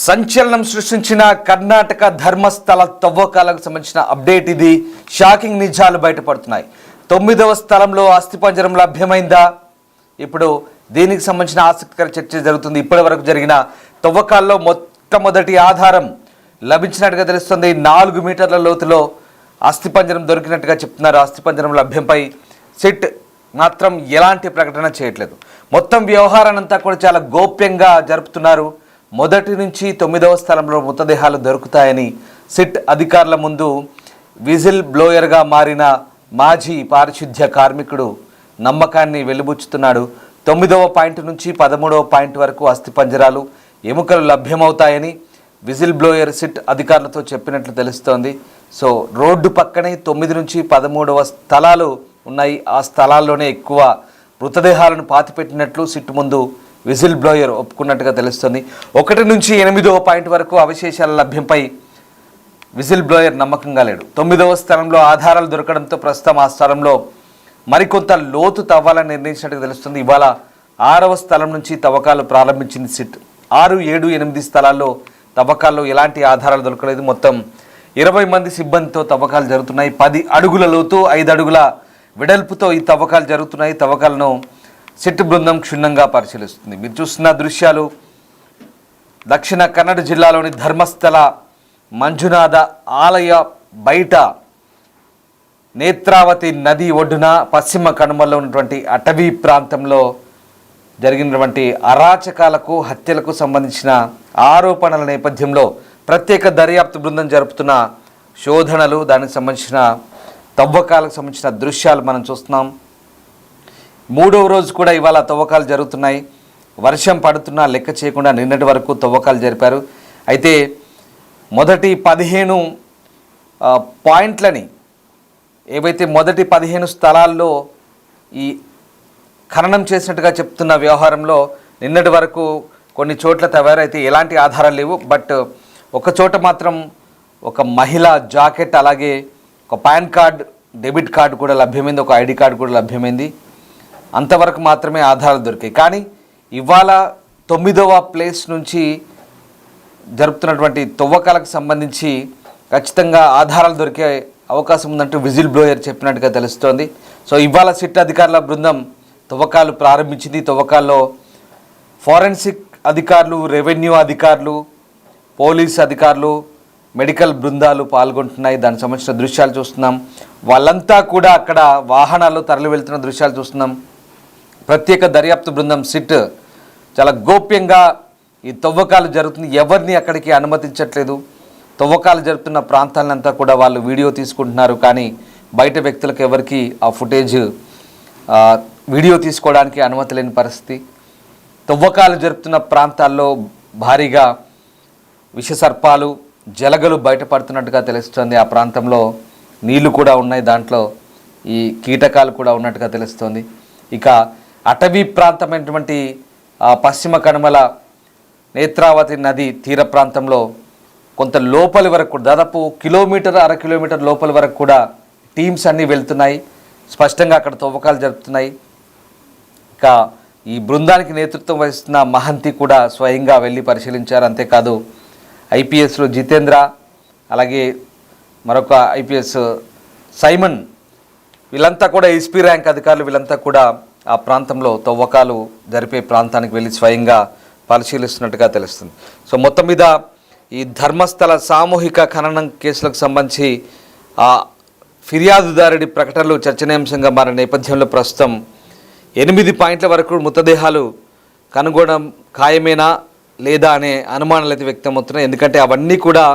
సంచలనం సృష్టించిన కర్ణాటక ధర్మస్థల తవ్వకాలకు సంబంధించిన అప్డేట్ ఇది. షాకింగ్ నిజాలు బయటపడుతున్నాయి. 9వ స్థలంలో అస్థిపంజరం లభ్యమైందా? ఇప్పుడు దీనికి సంబంధించిన ఆసక్తికర చర్చ జరుగుతుంది. ఇప్పటి వరకు జరిగిన తవ్వకాల్లో మొట్టమొదటి ఆధారం లభించినట్టుగా తెలుస్తుంది. 4 మీటర్ల లోతులో అస్థిపంజరం దొరికినట్టుగా చెప్తున్నారు. అస్థిపంజరం లభ్యంపై సిట్ మాత్రం ఎలాంటి ప్రకటన చేయట్లేదు. మొత్తం వ్యవహారాన్నంతా కూడా చాలా గోప్యంగా జరుపుతున్నారు. మొదటి నుంచి 9వ స్థలంలో మృతదేహాలు దొరుకుతాయని సిట్ అధికారుల ముందు విజిల్ బ్లోయర్గా మారిన మాజీ పారిశుద్ధ్య కార్మికుడు నమ్మకాన్ని వెలిబుచ్చుతున్నాడు. 9వ పాయింట్ నుంచి 13వ పాయింట్ వరకు అస్థిపంజరాలు ఎముకలు లభ్యమవుతాయని విజిల్ బ్లోయర్ సిట్ అధికారులతో చెప్పినట్లు తెలుస్తోంది. సో రోడ్డు పక్కనే 9 నుంచి 13వ స్థలాలు ఉన్నాయి. ఆ స్థలాల్లోనే ఎక్కువ మృతదేహాలను పాతిపెట్టినట్లు సిట్ ముందు విజిల్ బ్లోయర్ ఒప్పుకున్నట్టుగా తెలుస్తుంది. 1 నుంచి 8వ పాయింట్ వరకు అవశేషాల లభ్యంపై విజిల్ బ్లోయర్ నమ్మకంగా లేడు. 9వ స్థలంలో ఆధారాలు దొరకడంతో ప్రస్తుతం ఆ స్థలంలో మరికొంత లోతు తవ్వాలని నిర్ణయించినట్టుగా తెలుస్తుంది. ఇవాళ 6వ స్థలం నుంచి తవ్వకాలు ప్రారంభించింది సిట్. 6, 7, 8 స్థలాల్లో తవ్వకాల్లో ఎలాంటి ఆధారాలు దొరకలేదు. మొత్తం 20 మంది సిబ్బందితో తవ్వకాలు జరుగుతున్నాయి. 10 అడుగుల లోతు 5 అడుగుల వెడల్పుతో ఈ తవ్వకాలు జరుగుతున్నాయి. తవ్వకాలను సిట్ బృందం క్షుణ్ణంగా పరిశీలిస్తుంది. మీరు చూస్తున్న దృశ్యాలు దక్షిణ కన్నడ జిల్లాలోని ధర్మస్థల మంజునాథ ఆలయ బయట నేత్రావతి నది ఒడ్డున పశ్చిమ కనుమల్లో ఉన్నటువంటి అటవీ ప్రాంతంలో జరిగినటువంటి అరాచకాలకు హత్యలకు సంబంధించిన ఆరోపణల నేపథ్యంలో ప్రత్యేక దర్యాప్తు బృందం జరుపుతున్న శోధనలు, దానికి సంబంధించిన తవ్వకాలకు సంబంధించిన దృశ్యాలు మనం చూస్తున్నాం. 3వ రోజు కూడా ఇవాళ తవ్వకాలు జరుగుతున్నాయి. వర్షం పడుతున్నా లెక్క చేయకుండా నిన్నటి వరకు తవ్వకాలు జరిపారు. అయితే మొదటి 15 పాయింట్లని ఏవైతే మొదటి 15 స్థలాల్లో ఈ ఖననం చేసినట్టుగా చెప్తున్న వ్యవహారంలో నిన్నటి వరకు కొన్ని చోట్ల తవ్వారు. అయితే ఎలాంటి ఆధారాలు లేవు. బట్ ఒక చోట మాత్రం ఒక మహిళ జాకెట్, అలాగే ఒక పాన్ కార్డ్, డెబిట్ కార్డు కూడా లభ్యమైంది. ఒక ఐడి కార్డు కూడా లభ్యమైంది. అంతవరకు మాత్రమే ఆధారాలు దొరికాయి. కానీ ఇవాళ 9వ ప్లేస్ నుంచి జరుపుతున్నటువంటి తవ్వకాలకు సంబంధించి ఖచ్చితంగా ఆధారాలు దొరికే అవకాశం ఉందంటూ విజిల్ బ్లోయర్ చెప్పినట్టుగా తెలుస్తోంది. సో ఇవాళ సిట్ అధికారుల బృందం తవ్వకాలు ప్రారంభించింది. తవ్వకాల్లో ఫోరెన్సిక్ అధికారులు, రెవెన్యూ అధికారులు, పోలీస్ అధికారులు, మెడికల్ బృందాలు పాల్గొంటున్నాయి. దానికి సంబంధించిన దృశ్యాలు చూస్తున్నాం. వాళ్ళంతా కూడా అక్కడ వాహనాల్లో తరలి వెళ్తున్న దృశ్యాలు చూస్తున్నాం. ప్రత్యేక దర్యాప్తు బృందం సిట్ చాలా గోప్యంగా ఈ తవ్వకాలు జరుగుతుంది. ఎవరిని అక్కడికి అనుమతించట్లేదు. తవ్వకాలు జరుగుతున్న ప్రాంతాలంతా కూడా వాళ్ళు వీడియో తీసుకుంటున్నారు. కానీ బయట వ్యక్తులకు ఎవరికి ఆ ఫుటేజ్ వీడియో తీసుకోవడానికి అనుమతి లేని పరిస్థితి. తవ్వకాలు జరుపుతున్న ప్రాంతాల్లో భారీగా విషసర్పాలు, జలగలు బయటపడుతున్నట్టుగా తెలుస్తోంది. ఆ ప్రాంతంలో నీళ్లు కూడా ఉన్నాయి. దాంట్లో ఈ కీటకాలు కూడా ఉన్నట్టుగా తెలుస్తోంది. ఇక అటవీ ప్రాంతమైనటువంటి పశ్చిమ కనుమల నేత్రావతి నది తీర ప్రాంతంలో కొంత లోపలి వరకు, దాదాపు 1 కిలోమీటర్, 1/2 కిలోమీటర్ లోపలి వరకు కూడా టీమ్స్ అన్నీ వెళ్తున్నాయి. స్పష్టంగా అక్కడ తవ్వకాలు జరుపుతున్నాయి. ఇక ఈ బృందానికి నేతృత్వం వహిస్తున్న మహంతి కూడా స్వయంగా వెళ్ళి పరిశీలించారు. అంతేకాదు ఐపీఎస్లో జితేంద్ర, అలాగే మరొక ఐపీఎస్ సైమన్, వీళ్ళంతా కూడా ఎస్పీ ర్యాంక్ అధికారులు, వీళ్ళంతా కూడా ఆ ప్రాంతంలో తవ్వకాలు జరిపే ప్రాంతానికి వెళ్ళి స్వయంగా పరిశీలిస్తున్నట్టుగా తెలుస్తుంది. సో మొత్తం మీద ఈ ధర్మస్థల సామూహిక ఖననం కేసులకు సంబంధించి ఆ ఫిర్యాదుదారుడి ప్రకటనలు చర్చనీయాంశంగా మారిన నేపథ్యంలో ప్రస్తుతం 8 పాయింట్ల వరకు మృతదేహాలు కనుగొనడం ఖాయమేనా లేదా అనే అనుమానాలు అయితే వ్యక్తమవుతున్నాయి. ఎందుకంటే అవన్నీ కూడా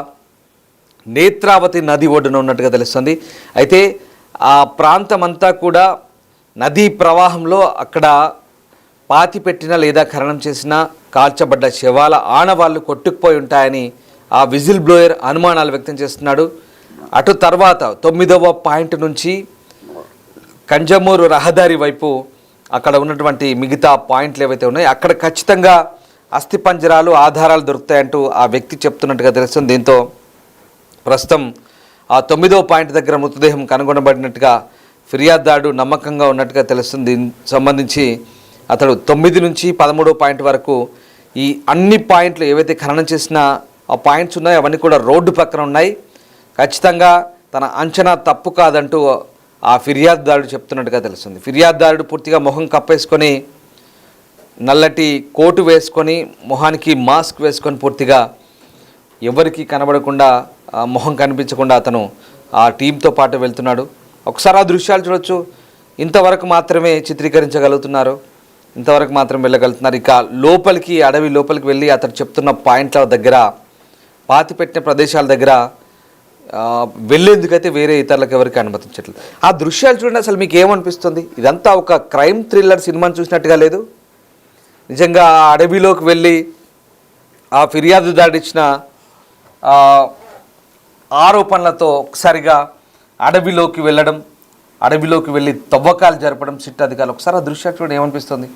నేత్రావతి నది ఒడ్డున ఉన్నట్టుగా తెలుస్తుంది. అయితే ఆ ప్రాంతం అంతా కూడా నదీ ప్రవాహంలో అక్కడ పాతిపెట్టిన లేదా ఖననం చేసిన కాల్చబడ్డ శవాల ఆనవాళ్ళు కొట్టుకుపోయి ఉంటాయని ఆ విజిల్ బ్లోయర్ అనుమానాలు వ్యక్తం చేస్తున్నాడు. అటు తర్వాత 9వ పాయింట్ నుంచి కంజమూరు రహదారి వైపు అక్కడ ఉన్నటువంటి మిగతా పాయింట్లు ఏవైతే ఉన్నాయో అక్కడ ఖచ్చితంగా అస్థిపంజరాలు, ఆధారాలు దొరుకుతాయంటూ ఆ వ్యక్తి చెప్తున్నట్టుగా తెలుస్తుంది. దీంతో ప్రస్తుతం ఆ 9వ పాయింట్ దగ్గర మృతదేహం కనుగొనబడినట్టుగా ఫిర్యాదుదారుడు నమ్మకంగా ఉన్నట్టుగా తెలుస్తుంది. దీనికి సంబంధించి అతడు 9 నుంచి 13వ పాయింట్ వరకు ఈ అన్ని పాయింట్లు ఏవైతే ఖననం చేసిన ఆ పాయింట్స్ ఉన్నాయో అవన్నీ కూడా రోడ్డు పక్కన ఉన్నాయి. ఖచ్చితంగా తన అంచనా తప్పు కాదంటూ ఆ ఫిర్యాదుదారుడు చెప్తున్నట్టుగా తెలుస్తుంది. ఫిర్యాదుదారుడు పూర్తిగా మొహం కప్పేసుకొని నల్లటి కోటు వేసుకొని మొహానికి మాస్క్ వేసుకొని పూర్తిగా ఎవరికి కనబడకుండా మొహం కనిపించకుండా అతను ఆ టీంతో పాటు వెళ్తున్నాడు. ఒకసారి ఆ దృశ్యాలు చూడొచ్చు. ఇంతవరకు మాత్రమే చిత్రీకరించగలుగుతున్నారు, ఇంతవరకు మాత్రం వెళ్ళగలుగుతున్నారు. ఇక లోపలికి అడవి లోపలికి వెళ్ళి అతను చెప్తున్న పాయింట్ల దగ్గర పాతిపెట్టిన ప్రదేశాల దగ్గర వెళ్ళేందుకైతే వేరే ఇతరులకు ఎవరికి అనుమతించట్లేదు. ఆ దృశ్యాలు చూడండి, అసలు మీకు ఏమనిపిస్తుంది? ఇదంతా ఒక క్రైమ్ థ్రిల్లర్ సినిమాని చూసినట్టుగా లేదు. నిజంగా ఆ అడవిలోకి వెళ్ళి ఆ ఫిర్యాదుదారుడు ఇచ్చిన ఆరోపణలతో ఒకసారిగా అడవిలోకి వెళ్ళడం, అడవిలోకి వెళ్ళి తవ్వకాలు జరపడం సిట్ అధికారులు. ఒకసారి ఆ దృశ్యాలు చూడండి, ఏమనిపిస్తుంది?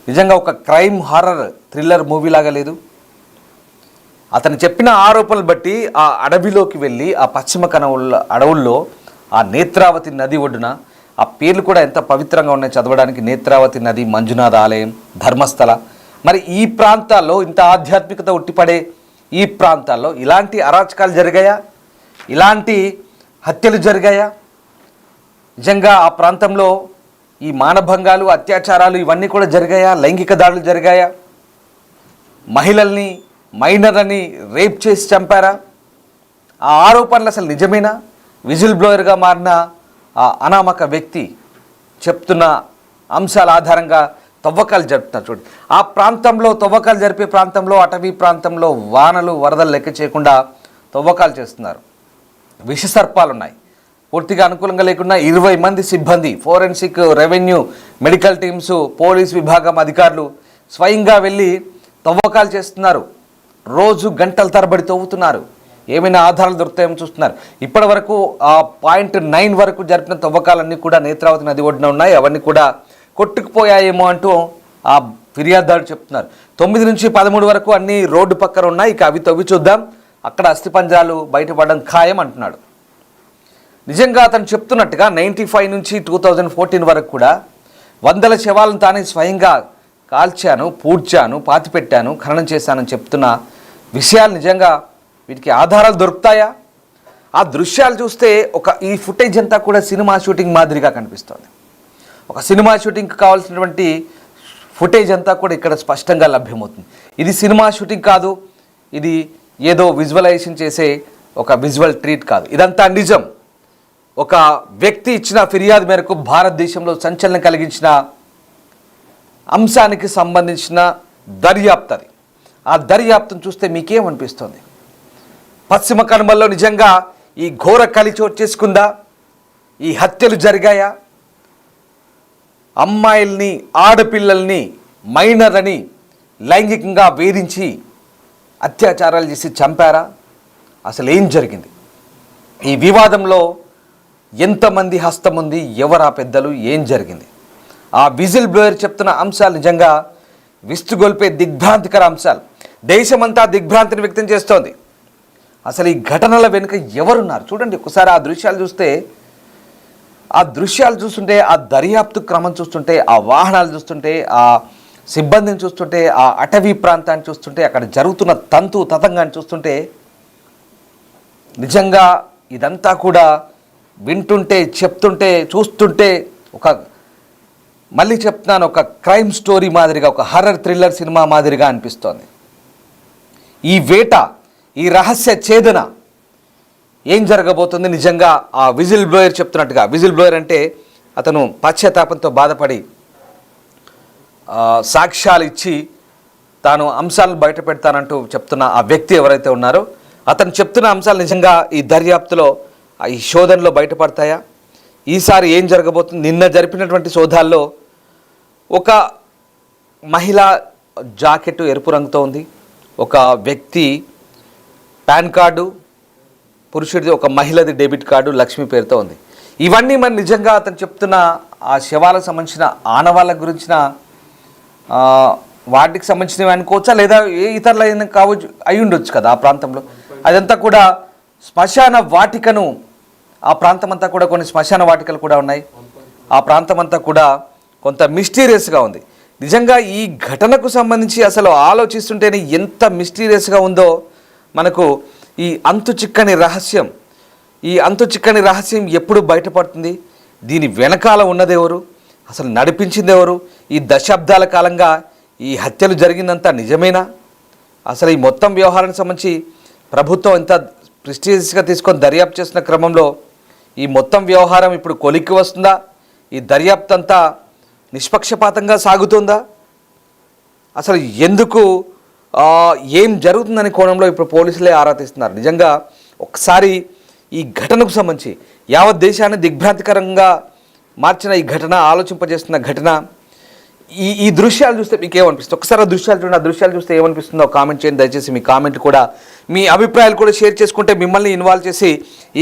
నిజంగా ఒక క్రైమ్ హారర్ థ్రిల్లర్ మూవీ లాగా లేదు. అతను చెప్పిన ఆరోపణలు బట్టి ఆ అడవిలోకి వెళ్ళి ఆ పశ్చిమ అడవుల్లో ఆ నేత్రావతి నది ఒడ్డున ఆ పేర్లు కూడా ఎంత పవిత్రంగా ఉన్నాయి చదవడానికి. నేత్రావతి నది, మంజునాథ ఆలయం, ధర్మస్థల. మరి ఈ ప్రాంతాల్లో ఇంత ఆధ్యాత్మికత ఉట్టిపడే ఈ ప్రాంతాల్లో ఇలాంటి అరాచకాలు జరిగాయా? ఇలాంటి హత్యలు జరిగాయా? నిజంగా ఆ ప్రాంతంలో ఈ మానభంగాలు, అత్యాచారాలు ఇవన్నీ కూడా జరిగాయా? లైంగిక దాడులు జరిగాయా? మహిళల్ని, మైనర్లని రేప్ చేసి చంపారా? ఆ ఆరోపణలు అసలు నిజమేనా? విజిల్ బ్లోయర్గా మారిన ఆ అనామక వ్యక్తి చెప్తున్న అంశాల ఆధారంగా తవ్వకాలు జరుపుతున్నారు. చూడండి, ఆ ప్రాంతంలో తవ్వకాలు జరిపే ప్రాంతంలో, అటవీ ప్రాంతంలో వానలు వరదలు లెక్క చేయకుండా తవ్వకాలు చేస్తున్నారు. విషసర్పాలు ఉన్నాయి. పూర్తిగా అనుకూలంగా లేకుండా 20 మంది సిబ్బంది, forensic, revenue, medical teams, police విభాగం అధికారులు స్వయంగా వెళ్ళి తవ్వకాలు చేస్తున్నారు. రోజు గంటల తరబడి తవ్వుతున్నారు. ఏమైనా ఆధారాలు దొరుకుతాయేమో చూస్తున్నారు. ఇప్పటి వరకు ఆ పాయింట్ 9 వరకు జరిపిన తవ్వకాలన్నీ కూడా నేత్రావతి నది ఒడ్డున ఉన్నాయి. అవన్నీ కూడా కొట్టుకుపోయాయేమో అంటూ ఆ ఫిర్యాదుదారుడు చెప్తున్నారు. 9 నుంచి 13 వరకు అన్ని రోడ్డు పక్కన ఉన్నాయి. ఇక అవి తవ్వి చూద్దాం, అక్కడ అస్థిపంజరాలు బయటపడడం ఖాయం అంటున్నాడు. నిజంగా అతను చెప్తున్నట్టుగా 95 నుంచి 2014 వరకు కూడా వందల శవాలను తానే స్వయంగా కాల్చాను, పూడ్చాను, పాతిపెట్టాను, ఖననం చేశానని చెప్తున్న విషయాలు నిజంగా వీటికి ఆధారాలు దొరుకుతాయా? ఆ దృశ్యాలు చూస్తే ఈ ఫుటేజ్ అంతా కూడా సినిమా షూటింగ్ మాదిరిగా కనిపిస్తుంది. ఒక సినిమా షూటింగ్కి కావాల్సినటువంటి ఫుటేజ్ అంతా కూడా ఇక్కడ స్పష్టంగా లభ్యమవుతుంది. ఇది సినిమా షూటింగ్ కాదు, ఇది ఏదో విజువలైజేషన్ చేసే ఒక విజువల్ ట్రీట్ కాదు. ఇదంతా నిజం. ఒక వ్యక్తి ఇచ్చిన ఫిర్యాదు మేరకు భారతదేశంలో సంచలనం కలిగించిన అంశానికి సంబంధించిన దర్యాప్తు అది. ఆ దర్యాప్తును చూస్తే మీకేమనిపిస్తుంది? పశ్చిమ కనుమల్లో నిజంగా ఈ ఘోర కలి చోటు చేసుకుందా? ఈ హత్యలు జరిగాయా? అమ్మాయిల్ని, ఆడపిల్లల్ని, మైనర్లని లైంగికంగా వేధించి అత్యాచారాలు చేసి చంపారా? అసలు ఏం జరిగింది? ఈ వివాదంలో ఎంతమంది హస్తం ఉంది? ఎవరా పెద్దలు? ఏం జరిగింది? ఆ విజిల్ బ్లోయర్ చెప్తున్న అంశాలు నిజంగా విస్తుగొల్పే దిగ్భ్రాంతికర అంశాలు. దేశమంతా దిగ్భ్రాంతిని వ్యక్తం చేస్తోంది. అసలు ఈ ఘటనల వెనుక ఎవరున్నారు? చూడండి ఒకసారి ఆ దృశ్యాలు చూస్తే, ఆ దర్యాప్తు క్రమం చూస్తుంటే, ఆ వాహనాలు చూస్తుంటే, ఆ సిబ్బందిని చూస్తుంటే, ఆ అటవీ ప్రాంతాన్ని చూస్తుంటే, అక్కడ జరుగుతున్న తతంగాన్ని చూస్తుంటే నిజంగా ఇదంతా కూడా వింటుంటే, చెప్తుంటే, చూస్తుంటే మళ్ళీ చెప్తున్నాను, ఒక క్రైమ్ స్టోరీ మాదిరిగా, ఒక హర్రర్ థ్రిల్లర్ సినిమా మాదిరిగా అనిపిస్తోంది. ఈ వేట, ఈ రహస్య ఛేదన ఏం జరగబోతుంది? నిజంగా ఆ విజిల్ బ్లోయర్ చెప్తున్నట్టుగా, విజిల్ బ్లోయర్ అంటే అతను పశ్చాత్తాపంతో బాధపడి సాక్ష్యాలు ఇచ్చి తాను అంశాలను బయట పెడతానంటూ చెప్తున్న ఆ వ్యక్తి ఎవరైతే ఉన్నారో అతను చెప్తున్న అంశాలు నిజంగా ఈ దర్యాప్తులో, ఈ శోధనలో బయటపడతాయా? ఈసారి ఏం జరగబోతుంది? నిన్న జరిపినటువంటి శోధాల్లో ఒక మహిళ జాకెట్ ఎరుపు రంగుతో ఉంది, ఒక వ్యక్తి పాన్ కార్డు, పురుషుడిది, ఒక మహిళది డెబిట్ కార్డు లక్ష్మి పేరుతో ఉంది. ఇవన్నీ మరి నిజంగా అతను చెప్తున్న ఆ శవాలకు సంబంధించిన ఆనవాళ్ళ గురించిన వాటికి సంబంధించినవి అనుకోవచ్చా, లేదా ఏ ఇతరులు కావచ్చు, అయి ఉండొచ్చు కదా ఆ ప్రాంతంలో. అదంతా కూడా శ్మశాన వాటికను, ఆ ప్రాంతం అంతా కూడా కొన్ని శ్మశాన వాటికలు కూడా ఉన్నాయి. ఆ ప్రాంతం అంతా కూడా కొంత మిస్టీరియస్గా ఉంది. నిజంగా ఈ ఘటనకు సంబంధించి అసలు ఆలోచిస్తుంటేనే ఎంత మిస్టీరియస్గా ఉందో మనకు ఈ అంతు చిక్కని రహస్యం ఎప్పుడు బయటపడుతుంది? దీని వెనకాల ఉన్నదెవరు? అసలు నడిపించింది ఎవరు? ఈ దశాబ్దాల కాలంగా ఈ హత్యలు జరిగిందంతా నిజమేనా? అసలు ఈ మొత్తం వ్యవహారానికి సంబంధించి ప్రభుత్వం ఎంత ప్రెస్టీజియస్గా తీసుకొని దర్యాప్తు చేసిన క్రమంలో ఈ మొత్తం వ్యవహారం ఇప్పుడు కొలిక్కి వస్తుందా? ఈ దర్యాప్తు అంతా నిష్పక్షపాతంగా సాగుతుందా? అసలు ఎందుకు ఏం జరుగుతుందనే కోణంలో ఇప్పుడు పోలీసులే ఆరా తీస్తున్నారు. నిజంగా ఒకసారి ఈ ఘటనకు సంబంధించి యావత్ దేశాన్ని దిగ్భ్రాంతికరంగా మార్చిన ఈ ఘటన, ఆలోచింపజేస్తున్న ఘటన, ఈ దృశ్యాలు చూస్తే మీకు ఏమనిపిస్తుంది? ఒకసారి ఆ దృశ్యాలు చూడండి. ఆ దృశ్యాలు చూస్తే ఏమనిపిస్తుందో కామెంట్ చేయండి. దయచేసి మీ కామెంట్ కూడా, మీ అభిప్రాయాలు కూడా షేర్ చేసుకుంటే మిమ్మల్ని ఇన్వాల్వ్ చేసి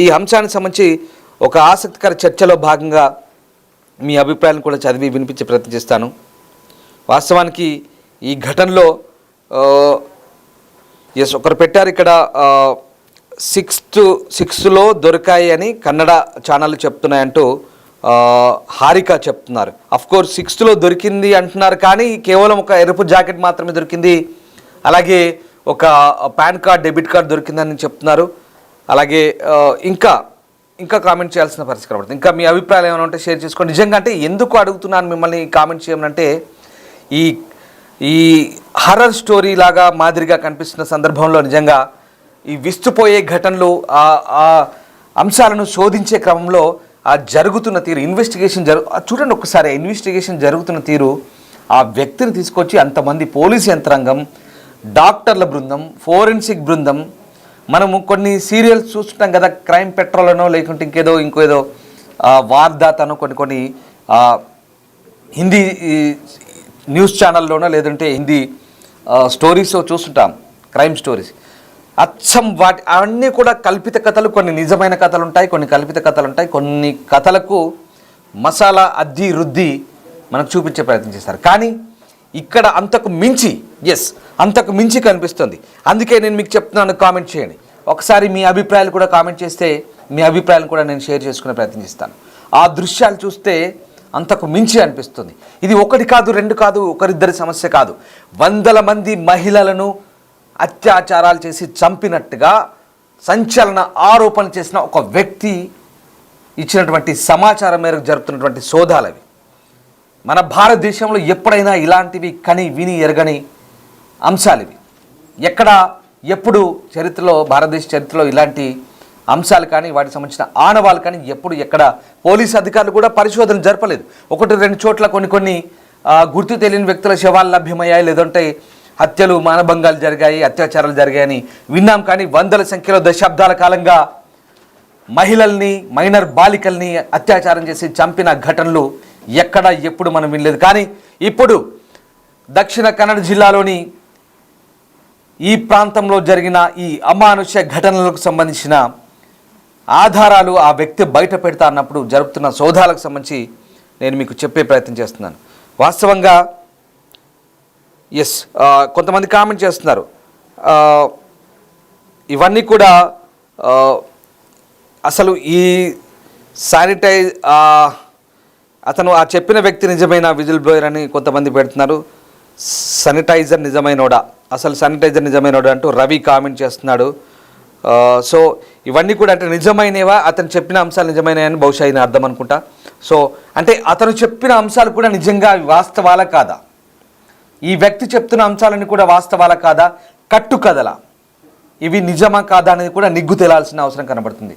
ఈ అంశానికి సంబంధించి ఒక ఆసక్తికర చర్చలో భాగంగా మీ అభిప్రాయాలను కూడా చదివి వినిపించే ప్రయత్నం చేస్తాను. వాస్తవానికి ఈ ఘటనలో ఒకరు పెట్టారు ఇక్కడ 6లో దొరికాయి అని కన్నడ ఛానళ్ళు చెప్తున్నాయంటూ హారిక చెప్తున్నారు. అఫ్కోర్స్ 6లో దొరికింది అంటున్నారు, కానీ కేవలం ఒక ఎరుపు జాకెట్ మాత్రమే దొరికింది, అలాగే ఒక పాన్ కార్డ్, డెబిట్ కార్డ్ దొరికిందని చెప్తున్నారు. అలాగే ఇంకా కామెంట్ చేయాల్సిన పరిస్థితి కనబడుతుంది. ఇంకా మీ అభిప్రాయాలు ఏమైనా ఉంటే షేర్ చేసుకోండి. నిజంగా అంటే ఎందుకు అడుగుతున్నాను మిమ్మల్ని కామెంట్ చేయమనంటే, ఈ హర్రర్ స్టోరీ లాగా మాదిరిగా కనిపిస్తున్న సందర్భంలో నిజంగా ఈ విస్తుపోయే ఘటనలు, ఆ అంశాలను శోధించే క్రమంలో ఆ జరుగుతున్న తీరు, చూడండి ఒకసారి ఇన్వెస్టిగేషన్ జరుగుతున్న తీరు, ఆ వ్యక్తిని తీసుకొచ్చి అంతమంది పోలీస్ యంత్రాంగం, డాక్టర్ల బృందం, ఫోరెన్సిక్ బృందం, మనము కొన్ని సీరియల్స్ చూస్తుంటాం కదా, క్రైమ్ పెట్రోల్ అనో లేకుంటే ఇంకేదో వార్దాతనో కొన్ని హిందీ న్యూస్ ఛానల్లోనో లేదంటే హిందీ స్టోరీస్ చూస్తుంటాం, క్రైమ్ స్టోరీస్. అచ్చం అవన్నీ కూడా కల్పిత కథలు. కొన్ని నిజమైన కథలు ఉంటాయి, కొన్ని కల్పిత కథలు ఉంటాయి. కొన్ని కథలకు మసాలా అద్ది రుద్ది మనకు చూపించే ప్రయత్నం చేస్తారు. కానీ ఇక్కడ అంతకు మించి కనిపిస్తుంది. అందుకే నేను మీకు చెప్తున్నాను, కామెంట్ చేయండి. ఒకసారి మీ అభిప్రాయాలు కూడా కామెంట్ చేస్తే మీ అభిప్రాయాలను కూడా నేను షేర్ చేసుకునే ప్రయత్నం చేస్తాను. ఆ దృశ్యాలు చూస్తే అంతకు మించి అనిపిస్తుంది. ఇది ఒకటి కాదు, రెండు కాదు, ఒకరిద్దరి సమస్య కాదు. వందల మంది మహిళలను అత్యాచారాలు చేసి చంపినట్టుగా సంచలన ఆరోపణలు చేసిన ఒక వ్యక్తి ఇచ్చినటువంటి సమాచారం మేరకు జరుపుతున్నటువంటి సోదాలవి. మన భారతదేశంలో ఎప్పుడైనా ఇలాంటివి కని విని ఎరగని అంశాలు ఇవి. ఎప్పుడు చరిత్రలో, భారతదేశ చరిత్రలో ఇలాంటి అంశాలు కానీ వాటికి సంబంధించిన ఆనవాళ్ళు కానీ ఎక్కడ పోలీసు అధికారులు కూడా పరిశోధన జరపలేదు. 1-2 చోట్ల కొన్ని గుర్తు తెలియని వ్యక్తుల శవాలు లభ్యమయ్యాయి, లేదంటే హత్యలు, మానభంగాలు జరిగాయి, అత్యాచారాలు జరిగాయని విన్నాం. కానీ వందల సంఖ్యలో దశాబ్దాల కాలంగా మహిళల్ని, మైనర్ బాలికల్ని అత్యాచారం చేసి చంపిన ఘటనలు ఎప్పుడు మనం వినలేదు. కానీ ఇప్పుడు దక్షిణ కన్నడ జిల్లాలోని ఈ ప్రాంతంలో జరిగిన ఈ అమానుష్య ఘటనలకు సంబంధించిన ఆధారాలు ఆ వ్యక్తి బయట పెడతా అన్నప్పుడు జరుపుతున్న సోదాలకు సంబంధించి నేను మీకు చెప్పే ప్రయత్నం చేస్తున్నాను. వాస్తవంగా కొంతమంది కామెంట్ చేస్తున్నారు, ఇవన్నీ కూడా అసలు ఈ అతను ఆ చెప్పిన వ్యక్తి నిజమైన విజిల్ బ్లోయర్ అని కొంతమంది పెడుతున్నారు. శానిటైజర్ నిజమైనోడా, అసలు శానిటైజర్ నిజమైనోడా అంటూ రవి కామెంట్ చేస్తున్నాడు. సో ఇవన్నీ కూడా అంటే నిజమైనవా, అతను చెప్పిన అంశాలు నిజమైనవని బహుశా అయిన అర్థం అనుకుంటా. సో అంటే అతను చెప్పిన అంశాలు కూడా నిజంగా వాస్తవాలా కాదా, ఈ వ్యక్తి చెప్తున్న అంశాలన్నీ కూడా వాస్తవాలా కాదా, కట్టుకథలా, ఇవి నిజమా కాదా అనేది కూడా నిగ్గు తేలాల్సిన అవసరం కనబడుతుంది.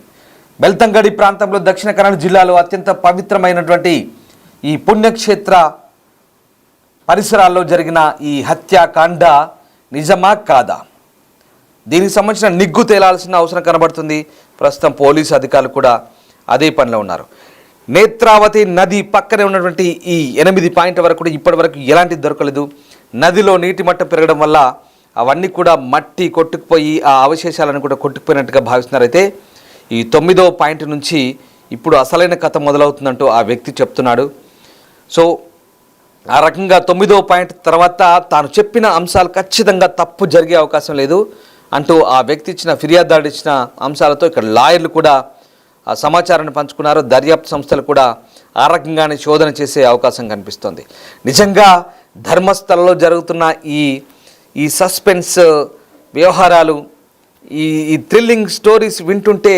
బెల్తంగడి ప్రాంతంలో దక్షిణ కన్నడ జిల్లాలో అత్యంత పవిత్రమైనటువంటి ఈ పుణ్యక్షేత్ర పరిసరాల్లో జరిగిన ఈ హత్యాకాండ నిజమా కాదా, దీనికి సంబంధించిన నిగ్గు తేలాల్సిన అవసరం కనబడుతుంది. ప్రస్తుతం పోలీసు అధికారులు కూడా అదే పనిలో ఉన్నారు. నేత్రావతి నది పక్కనే ఉన్నటువంటి ఈ 8 పాయింట్ల వరకు కూడా ఇప్పటి వరకు ఎలాంటి దొరకలేదు. నదిలో నీటి మట్టం పెరగడం వల్ల అవన్నీ కూడా మట్టి కొట్టుకుపోయి ఆ అవశేషాలను కూడా కొట్టుకుపోయినట్టుగా భావిస్తున్నారు. అయితే ఈ 9వ పాయింట్ నుంచి ఇప్పుడు అసలైన కథ మొదలవుతుందంటూ ఆ వ్యక్తి చెప్తున్నాడు. సో ఆ రకంగా 9వ పాయింట్ తర్వాత తాను చెప్పిన అంశాలు ఖచ్చితంగా తప్పు జరిగే అవకాశం లేదు అంటూ ఆ వ్యక్తి ఇచ్చిన ఫిర్యాదుదారుడు ఇచ్చిన అంశాలతో ఇక్కడ లాయర్లు కూడా ఆ సమాచారాన్ని పంచుకున్నారు. దర్యాప్తు సంస్థలు కూడా ఆ రకంగానే శోధన చేసే అవకాశం కనిపిస్తోంది. నిజంగా ధర్మస్థలంలో జరుగుతున్న ఈ ఈ సస్పెన్స్ వ్యవహారాలు, ఈ థ్రిల్లింగ్ స్టోరీస్ వింటుంటే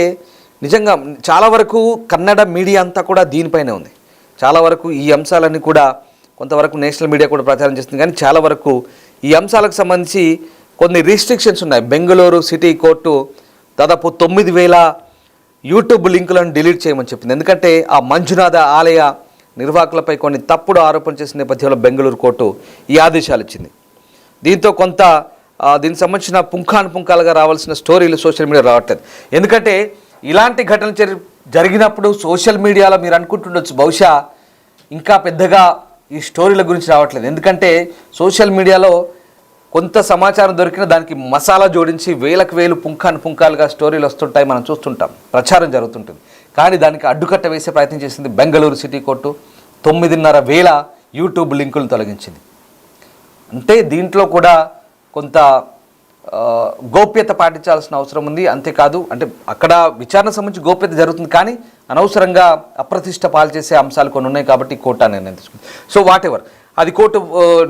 నిజంగా చాలా వరకు కన్నడ మీడియా అంతా కూడా దీనిపైనే ఉంది. చాలా వరకు ఈ అంశాలన్నీ కూడా కొంతవరకు నేషనల్ మీడియా కూడా ప్రచారం చేస్తుంది. కానీ చాలా వరకు ఈ అంశాలకు సంబంధించి కొన్ని రిస్ట్రిక్షన్స్ ఉన్నాయి. బెంగళూరు సిటీ కోర్టు దాదాపు 9,000 యూట్యూబ్ లింకులను డిలీట్ చేయమని చెప్పింది. ఎందుకంటే ఆ మంజునాథ ఆలయ నిర్వాహకులపై కొన్ని తప్పుడు ఆరోపణలు చేసిన నేపథ్యంలో బెంగళూరు కోర్టు ఈ ఆదేశాలు ఇచ్చింది. దీంతో కొంత దీనికి సంబంధించిన పుంఖానుపుంఖాలుగా రావాల్సిన స్టోరీలు సోషల్ మీడియా రావట్లేదు. ఎందుకంటే ఇలాంటి ఘటనలు జరిగినప్పుడు సోషల్ మీడియాలో మీరు అనుకుంటుండొచ్చు బహుశా ఇంకా పెద్దగా ఈ స్టోరీల గురించి రావట్లేదు. ఎందుకంటే సోషల్ మీడియాలో కొంత సమాచారం దొరికిన దానికి మసాలా జోడించి వేలకు వేలు పుంఖాలుగా స్టోరీలు వస్తుంటాయి, మనం చూస్తుంటాం, ప్రచారం జరుగుతుంటుంది. కానీ దానికి అడ్డుకట్ట వేసే ప్రయత్నం చేసింది బెంగళూరు సిటీ కోర్టు. 9,500 యూట్యూబ్ లింకులను తొలగించింది. అంటే దీంట్లో కూడా కొంత గోప్యత పాటించాల్సిన అవసరం ఉంది. అంతేకాదు అంటే అక్కడ విచారణ సంబంధించి గోప్యత జరుగుతుంది, కానీ అనవసరంగా అప్రతిష్ట పాలు చేసే అంశాలు కొన్ని ఉన్నాయి కాబట్టి కోర్టు ఆ నిర్ణయం తీసుకుంది. సో వాట్ ఎవర్, అది కోర్టు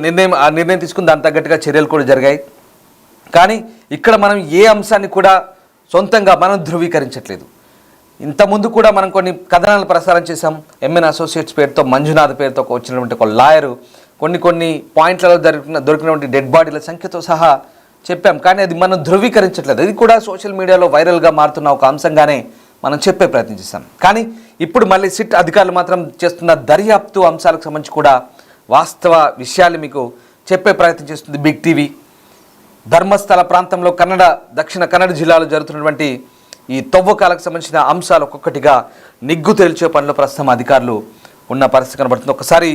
నిర్ణయం తీసుకుని దాని తగ్గట్టుగా చర్యలు కూడా జరిగాయి. కానీ ఇక్కడ మనం ఏ అంశాన్ని కూడా సొంతంగా మనం ధృవీకరించట్లేదు. ఇంతకుముందు కూడా మనం కొన్ని కథనాలు ప్రసారం చేశాం. ఎంఎన్ అసోసియేట్స్ పేరుతో, మంజునాథ్ పేరుతో వచ్చినటువంటి ఒక లాయరు కొన్ని పాయింట్లలో దొరికినటువంటి డెడ్ బాడీల సంఖ్యతో సహా చెప్పాం. కానీ అది మనం ధృవీకరించట్లేదు. అది కూడా సోషల్ మీడియాలో వైరల్గా మారుతున్న ఒక అంశంగానే మనం చెప్పే ప్రయత్నం చేస్తాం. కానీ ఇప్పుడు మళ్ళీ సిట్ అధికారులు మాత్రం చేస్తున్న దర్యాప్తు అంశాలకు సంబంధించి కూడా వాస్తవ విషయాలు మీకు చెప్పే ప్రయత్నం చేస్తుంది బిగ్ టీవీ. ధర్మస్థల ప్రాంతంలో దక్షిణ కన్నడ జిల్లాలో జరుగుతున్నటువంటి ఈ తవ్వకాలకు సంబంధించిన అంశాలు ఒక్కొక్కటిగా నిగ్గు తేల్చే పనిలో ప్రస్తుతం అధికారులు ఉన్న పరిస్థితి కనబడుతుంది. ఒకసారి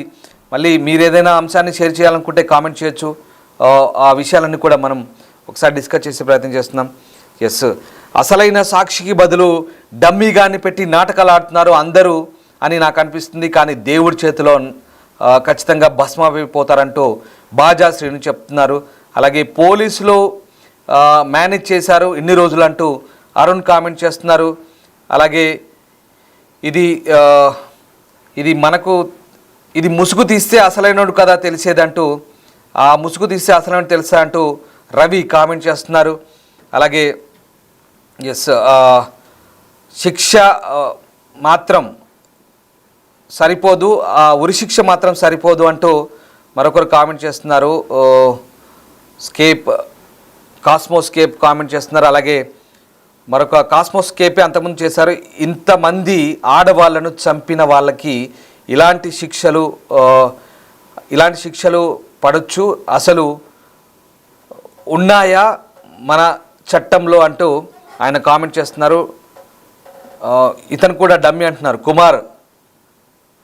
మళ్ళీ మీరు ఏదైనా అంశాన్ని షేర్ చేయాలనుకుంటే కామెంట్ చేయొచ్చు. ఆ విషయాలన్నీ కూడా మనం ఒకసారి డిస్కస్ చేసే ప్రయత్నం చేస్తున్నాం. ఎస్, అసలైన సాక్షికి బదులు డమ్మీగాన్ని పెట్టి నాటకాలు ఆడుతున్నారు అందరూ అని నాకు అనిపిస్తుంది. కానీ దేవుడి చేతిలో ఖచ్చితంగా భస్మైపోతారంటూ బాజా శ్రీను చెప్తున్నారు. అలాగే పోలీసులు మేనేజ్ చేశారు ఇన్ని రోజులు అంటూ అరుణ్ కామెంట్ చేస్తున్నారు. అలాగే ఇది ముసుగు తీస్తే అసలైనడు కదా తెలిసేదంటూ, ఆ ముసుగు తీస్తే అసలైనడు తెలుసా అంటూ రవి కామెంట్ చేస్తున్నారు. అలాగే ఎస్, శిక్ష మాత్రం సరిపోదు, ఉరిశిక్ష మాత్రం సరిపోదు అంటూ మరొకరు కామెంట్ చేస్తున్నారు. కాస్మోస్కేప్ కామెంట్ చేస్తున్నారు. అలాగే మరొక కాస్మోస్కేపే అంతకుముందు చేశారు. ఇంతమంది ఆడవాళ్ళను చంపిన వాళ్ళకి ఇలాంటి శిక్షలు పడవచ్చు, అసలు ఉన్నాయా మన చట్టంలో అంటూ ఆయన కామెంట్ చేస్తున్నారు. ఇతను కూడా డమ్మీ అంటున్నారు,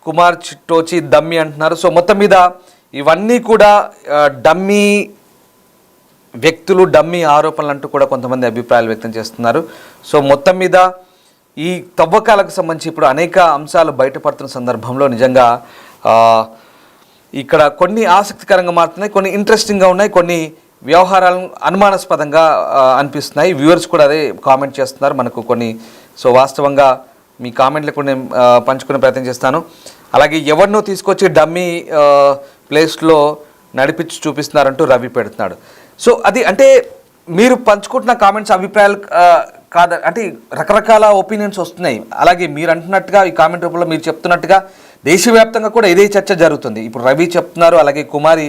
కుమార్ చిట్టోచి డమ్మీ అంటున్నారు. సో మొత్తం మీద ఇవన్నీ కూడా డమ్మీ వ్యక్తులు, డమ్మీ ఆరోపణలు అంటూ కూడా కొంతమంది అభిప్రాయాలు వ్యక్తం చేస్తున్నారు. సో మొత్తం మీద ఈ తవ్వకాలకు సంబంధించి ఇప్పుడు అనేక అంశాలు బయటపడుతున్న సందర్భంలో నిజంగా ఇక్కడ కొన్ని ఆసక్తికరంగా మారుతున్నాయి, కొన్ని ఇంట్రెస్టింగ్గా ఉన్నాయి, కొన్ని వ్యవహారాలను అనుమానాస్పదంగా అనిపిస్తున్నాయి. వ్యూవర్స్ కూడా అదే కామెంట్ చేస్తున్నారు మనకు కొన్ని. సో వాస్తవంగా మీ కామెంట్లు కూడా నేను పంచుకునే ప్రయత్నం చేస్తాను. అలాగే ఎవరినో తీసుకొచ్చి డమ్మీ ప్లేస్లో నడిపించి చూపిస్తున్నారంటూ రవి పెడుతున్నాడు. సో అది అంటే మీరు పంచుకుంటున్న కామెంట్స్, అభిప్రాయాలు కాదు అంటే రకరకాల ఒపీనియన్స్ వస్తున్నాయి. అలాగే మీరు అంటున్నట్టుగా ఈ కామెంట్ రూపంలో మీరు చెప్తున్నట్టుగా దేశవ్యాప్తంగా కూడా ఇదే చర్చ జరుగుతుంది. ఇప్పుడు రవి చెప్తున్నారు, అలాగే కుమారి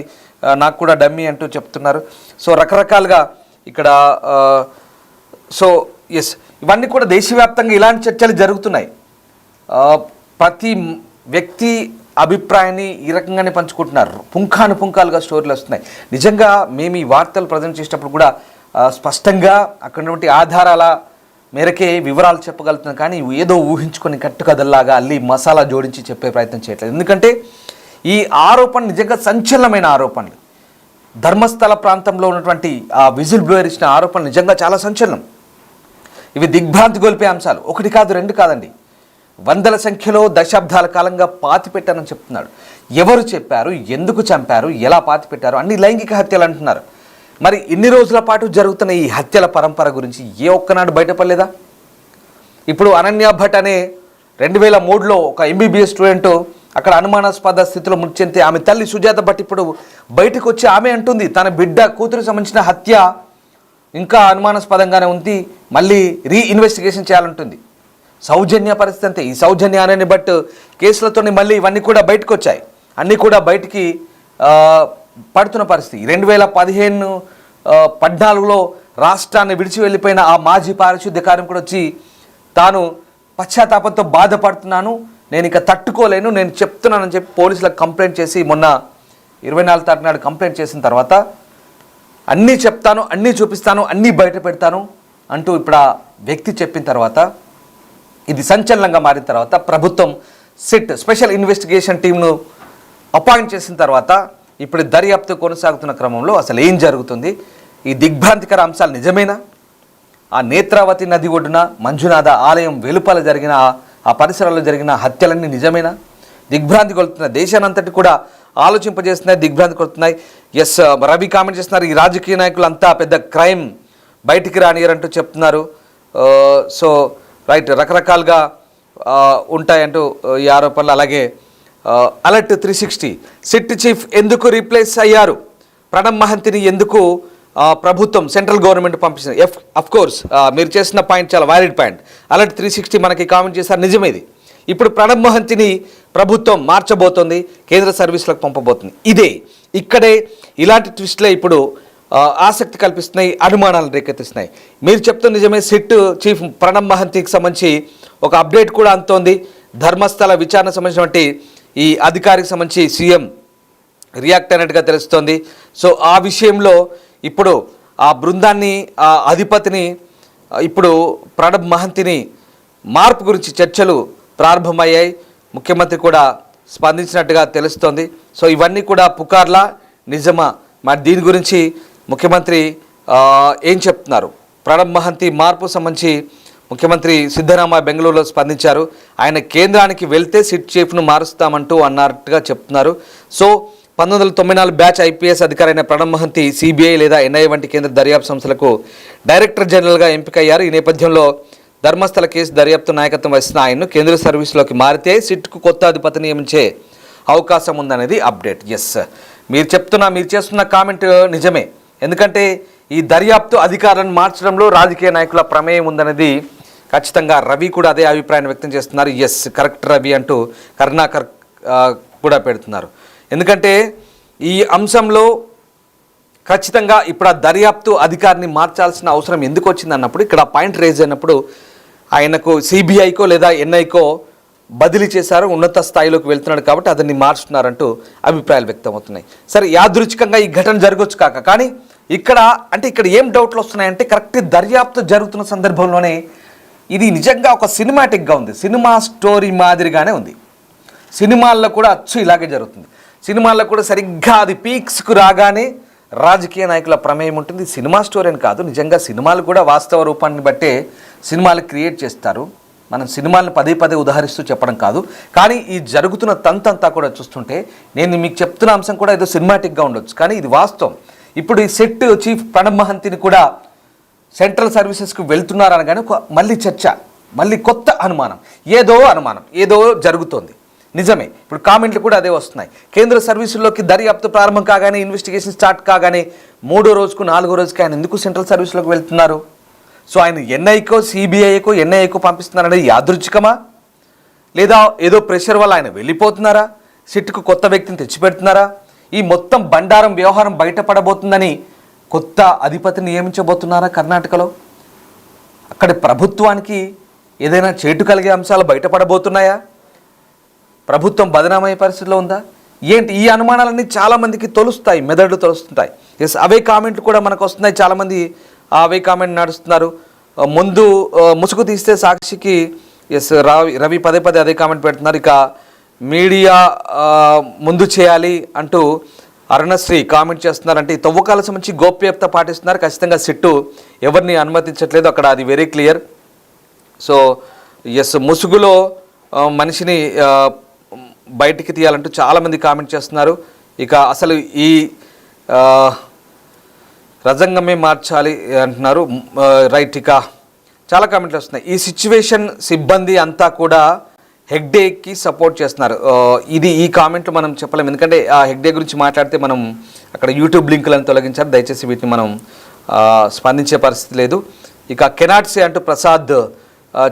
నాకు కూడా డమ్మీ అంటూ చెప్తున్నారు. సో రకరకాలుగా ఇక్కడ సో ఎస్, ఇవన్నీ కూడా దేశవ్యాప్తంగా ఇలాంటి చర్చలు జరుగుతున్నాయి. ప్రతి వ్యక్తి అభిప్రాయాన్ని ఈ రకంగానే పంచుకుంటున్నారు. పుంఖాలుగా స్టోరీలు వస్తున్నాయి. నిజంగా మేము ఈ వార్తలు ప్రజెంట్ చేసేటప్పుడు కూడా స్పష్టంగా అక్కడ ఉన్నటువంటి ఆధారాల మేరకే వివరాలు చెప్పగలుగుతున్నాం. కానీ ఏదో ఊహించుకొని కట్టుకథల్లాగా అల్లి మసాలా జోడించి చెప్పే ప్రయత్నం చేయట్లేదు. ఎందుకంటే ఈ ఆరోపణ నిజంగా సంచలనమైన ఆరోపణలు. ధర్మస్థల ప్రాంతంలో ఉన్నటువంటి ఆ విజిల్ బ్లోయర్ ఇచ్చిన ఆరోపణలు నిజంగా చాలా సంచలనం. ఇవి దిగ్భ్రాంతి గొల్పే అంశాలు. ఒకటి కాదు, రెండు కాదండి, వందల సంఖ్యలో దశాబ్దాల కాలంగా పాతిపెట్టారని చెప్తున్నాడు. ఎవరు చెప్పారు, ఎందుకు చంపారు, ఎలా పాతిపెట్టారు, అన్ని లైంగిక హత్యలు అంటున్నారు. మరి ఇన్ని రోజుల పాటు జరుగుతున్న ఈ హత్యల పరంపర గురించి ఏ ఒక్కనాడు బయటపడలేదా? ఇప్పుడు అనన్య భట్ అనే 2003లో ఒక ఎంబీబీఎస్ స్టూడెంట్ అక్కడ అనుమానాస్పద స్థితిలో మృతి చెందితే ఆమె తల్లి సుజాత భట్ ఇప్పుడు బయటకు వచ్చి ఆమె అంటుంది తన బిడ్డ కూతురు సంబంధించిన హత్య ఇంకా అనుమానాస్పదంగానే ఉంది, మళ్ళీ రీఇన్వెస్టిగేషన్ చేయాలంటుంది. సౌజన్య పరిస్థితి అంతే. ఈ సౌజన్య అనే బట్ కేసులతో మళ్ళీ ఇవన్నీ కూడా బయటకు వచ్చాయి, అన్నీ కూడా బయటికి పడుతున్న పరిస్థితి. 2014లో రాష్ట్రాన్ని విడిచి వెళ్ళిపోయిన ఆ మాజీ పారిశుద్ధ్య కార్మికుడు వచ్చి తాను పశ్చాత్తాపంతో బాధపడుతున్నాను, నేను ఇక తట్టుకోలేను, నేను చెప్తున్నానని చెప్పి పోలీసులకు కంప్లైంట్ చేసి మొన్న 24 తారీఖు నాడు కంప్లైంట్ చేసిన తర్వాత అన్నీ చెప్తాను, అన్నీ చూపిస్తాను, అన్నీ బయట పెడతాను అంటూ ఇప్పుడు ఆ వ్యక్తి చెప్పిన తర్వాత ఇది సంచలనంగా మారిన తర్వాత ప్రభుత్వం సిట్ స్పెషల్ ఇన్వెస్టిగేషన్ టీంను అపాయింట్ చేసిన తర్వాత ఇప్పుడు దర్యాప్తు కొనసాగుతున్న క్రమంలో అసలు ఏం జరుగుతుంది, ఈ దిగ్భ్రాంతికర అంశాలు నిజమేనా, ఆ నేత్రావతి నది ఒడ్డున మంజునాథ ఆలయం వెలుపల జరిగిన ఆ పరిసరాల్లో జరిగిన హత్యలన్నీ నిజమేనా, దిగ్భ్రాంతి కొలుతున్నాయి, దేశానంతటి కూడా ఆలోచింపజేస్తున్నాయి, దిగ్భ్రాంతి కొడుతున్నాయి. ఎస్, రవి కామెంట్ చేస్తున్నారు, ఈ రాజకీయ నాయకులు అంతా పెద్ద క్రైమ్ బయటికి రానియరంటూ చెప్తున్నారు. సో రైట్, రకరకాలుగా ఉంటాయంటూ ఈ ఆరోపణలు. అలాగే అలర్ట్ 360 సిట్ చీఫ్ ఎందుకు రీప్లేస్ అయ్యారు, ప్రణబ్ మహంతిని ఎందుకు ప్రభుత్వం సెంట్రల్ గవర్నమెంట్ పంపించింది. అఫ్కోర్స్ మీరు చేసిన పాయింట్ చాలా వ్యాలిడ్ పాయింట్. అలర్ట్ 360 మనకి కామెంట్ చేశారు, నిజమేది. ఇప్పుడు ప్రణబ్ మహంతిని ప్రభుత్వం మార్చబోతోంది, కేంద్ర సర్వీసులకు పంపబోతుంది. ఇక్కడే ఇలాంటి ట్విస్ట్లే ఇప్పుడు ఆసక్తి కల్పిస్తున్నాయి, అనుమానాలను రేకెత్తిస్తున్నాయి. మీరు చెప్తున్న నిజమే, సిట్ చీఫ్ ప్రణబ్ మహంతికి సంబంధించి ఒక అప్డేట్ కూడా అందుతోంది. ధర్మస్థల విచారణ సంబంధించినటువంటి ఈ అధికారికి సంబంధించి సీఎం రియాక్ట్ అయినట్టుగా తెలుస్తోంది. సో ఆ విషయంలో ఇప్పుడు ఆ బృందాన్ని, ఆ అధిపతిని, ఇప్పుడు ప్రణబ్ మహంతిని మార్పు గురించి చర్చలు ప్రారంభమయ్యాయి. ముఖ్యమంత్రి కూడా స్పందించినట్టుగా తెలుస్తోంది. సో ఇవన్నీ కూడా పుకార్లా నిజమా, మరి దీని గురించి ముఖ్యమంత్రి ఏం చెప్తున్నారు? ప్రణబ్ మహంతి మార్పు సంబంధించి ముఖ్యమంత్రి సిద్ధరామయ్య బెంగళూరులో స్పందించారు. ఆయన కేంద్రానికి వెళ్తే సిట్ చీఫ్ను మారుస్తామంటూ అన్నట్టుగా చెప్తున్నారు. సో 1994 బ్యాచ్ ఐపీఎస్ అధికారైన ప్రణబ్ మహంతి సిబిఐ లేదా ఎన్ఐఏ వంటి కేంద్ర దర్యాప్తు సంస్థలకు డైరెక్టర్ జనరల్గా ఎంపికయ్యారు. ఈ నేపథ్యంలో ధర్మస్థల కేసు దర్యాప్తు నాయకత్వం వహిస్తున్న ఆయన్ను కేంద్ర సర్వీసులోకి మారితే సిట్కు కొత్త అధిపతి నియమించే అవకాశం ఉందనేది అప్డేట్. ఎస్, మీరు చేస్తున్న కామెంట్ నిజమే. ఎందుకంటే ఈ దర్యాప్తు అధికారులను మార్చడంలో రాజకీయ నాయకుల ప్రమేయం ఉందనేది ఖచ్చితంగా రవి కూడా అదే అభిప్రాయాన్ని వ్యక్తం చేస్తున్నారు. ఎస్, కరెక్ట్ రవి అంటూ కరుణాకర్ కూడా పెడుతున్నారు. ఎందుకంటే ఈ అంశంలో ఖచ్చితంగా ఇప్పుడు ఆ దర్యాప్తు అధికారిని మార్చాల్సిన అవసరం ఎందుకు వచ్చింది అన్నప్పుడు, ఇక్కడ పాయింట్ రేజ్ అయినప్పుడు ఆయనకు సిబిఐకో లేదా ఎన్ఐకో బదిలీ చేశారు, ఉన్నత స్థాయిలోకి వెళ్తున్నాడు కాబట్టి అతన్ని మార్చుతున్నారంటూ అభిప్రాయాలు వ్యక్తమవుతున్నాయి. సరే, యాదృచ్ఛికంగా ఈ ఘటన జరగవచ్చు కానీ ఇక్కడ ఏం డౌట్లు వస్తున్నాయంటే కరెక్ట్ దర్యాప్తు జరుగుతున్న సందర్భంలోనే ఇది నిజంగా ఒక సినిమాటిక్గా ఉంది, సినిమా స్టోరీ మాదిరిగానే ఉంది. సినిమాల్లో కూడా అచ్చు ఇలాగే జరుగుతుంది. సినిమాల్లో కూడా సరిగ్గా అది పీక్స్కు రాగానే రాజకీయ నాయకుల ప్రమేయం ఉంటుంది. సినిమా స్టోరీ అని కాదు, నిజంగా సినిమాలు కూడా వాస్తవ రూపాన్ని బట్టే సినిమాలు క్రియేట్ చేస్తారు. మనం సినిమాలను పదే ఉదాహరిస్తూ చెప్పడం కాదు, కానీ ఈ జరుగుతున్న తంతంతా కూడా చూస్తుంటే నేను మీకు చెప్తున్న అంశం కూడా ఏదో సినిమాటిక్గా ఉండొచ్చు, కానీ ఇది వాస్తవం. ఇప్పుడు ఈ సెట్ చీఫ్ ప్రణబ్ మహంతిని కూడా సెంట్రల్ సర్వీసెస్కు వెళ్తున్నారనగానే మళ్ళీ చర్చ, మళ్ళీ కొత్త అనుమానం, ఏదో జరుగుతోంది. నిజమే, ఇప్పుడు కామెంట్లు కూడా అదే వస్తున్నాయి. కేంద్ర సర్వీసుల్లోకి దర్యాప్తు ప్రారంభం కాగానే, ఇన్వెస్టిగేషన్ స్టార్ట్ కాగానే 3వ రోజుకు 4వ రోజుకి ఆయన ఎందుకు సెంట్రల్ సర్వీసులోకి వెళ్తున్నారు? సో ఆయన ఎన్ఐకో సిబిఐకో ఎన్ఐఏకో పంపిస్తున్నారనేది యాదృచ్ఛికమా, లేదా ఏదో ప్రెషర్ వల్ల ఆయన వెళ్ళిపోతున్నారా, సిట్కు కొత్త వ్యక్తిని తెచ్చిపెడుతున్నారా? ఈ మొత్తం బండారం వ్యవహారం బయటపడబోతుందని కొత్త అధిపతిని నియమించబోతున్నారా కర్ణాటకలో? అక్కడి ప్రభుత్వానికి ఏదైనా చేటు కలిగే అంశాలు బయటపడబోతున్నాయా? ప్రభుత్వం బదనామయ్యే పరిస్థితిలో ఉందా? ఏంటి ఈ అనుమానాలన్నీ చాలామందికి తొలుస్తాయి, మెదడులు తొలుస్తుంటాయి. ఎస్, అవే కామెంట్లు కూడా మనకు వస్తున్నాయి. చాలామంది అవే కామెంట్ నడుస్తున్నారు. ముందు ముసుగు తీస్తే సాక్షికి ఎస్ రవి పదే అదే కామెంట్ పెడుతున్నారు. ఇక మీడియా ముందు చేయాలి అంటూ అరుణశ్రీ కామెంట్ చేస్తున్నారంటే ఈ తవ్వకాల సంబంధించి గోప్యత పాటిస్తున్నారు. ఖచ్చితంగా సిట్టు ఎవరిని అనుమతించట్లేదు, అక్కడ అది వెరీ క్లియర్. సో ఎస్, ముసుగులో మనిషిని బయటికి తీయాలంటూ చాలామంది కామెంట్ చేస్తున్నారు. ఇక అసలు ఈ రజంగమే మార్చాలి అంటున్నారు. రైట్, ఇక చాలా కామెంట్లు వస్తున్నాయి. ఈ సిచ్యువేషన్ సిబ్బంది అంతా కూడా హెగ్డేకి సపోర్ట్ చేస్తున్నారు. ఈ కామెంట్లు మనం చెప్పలేము, ఎందుకంటే ఆ హెగ్డే గురించి మాట్లాడితే మనం అక్కడ యూట్యూబ్ లింకులను తొలగించారు. దయచేసి వీటిని మనం స్పందించే పరిస్థితి లేదు. ఇక కెనాట్ సే అంటూ ప్రసాద్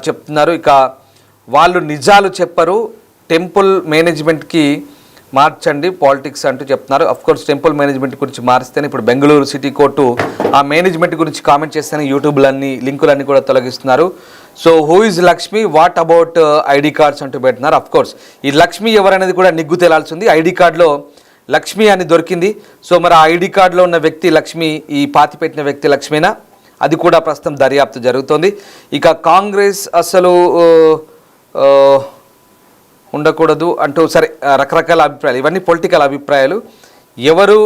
చెప్తున్నారు. ఇక వాళ్ళు నిజాలు చెప్పరు, టెంపుల్ మేనేజ్మెంట్కి మార్చండి పాలిటిక్స్ అంటూ చెప్తున్నారు. అఫ్కోర్స్ టెంపుల్ మేనేజ్మెంట్ గురించి మారిస్తేనే ఇప్పుడు బెంగళూరు సిటీ కోర్టు ఆ మేనేజ్మెంట్ గురించి కామెంట్ చేస్తేనే యూట్యూబ్లన్నీ లింకులన్నీ కూడా తొలగిస్తున్నారు. So who is Lakshmi, what about ID cards అంటూ పెడుతున్నారు. అఫ్కోర్స్ ఈ లక్ష్మి ఎవరనేది కూడా నిగ్గు తేలాల్సింది. ఐడి కార్డులో లక్ష్మి అని దొరికింది. సో మరి ఆ ఐడి కార్డులో ఉన్న వ్యక్తి లక్ష్మి, ఈ పాతిపెట్టిన వ్యక్తి లక్ష్మీనా, అది కూడా ప్రస్తుతం దర్యాప్తు జరుగుతోంది. ఇక కాంగ్రెస్ అసలు ఉండకూడదు అంటూ సరే రకరకాల అభిప్రాయాలు, ఇవన్నీ పొలిటికల్ అభిప్రాయాలు, ఎవరు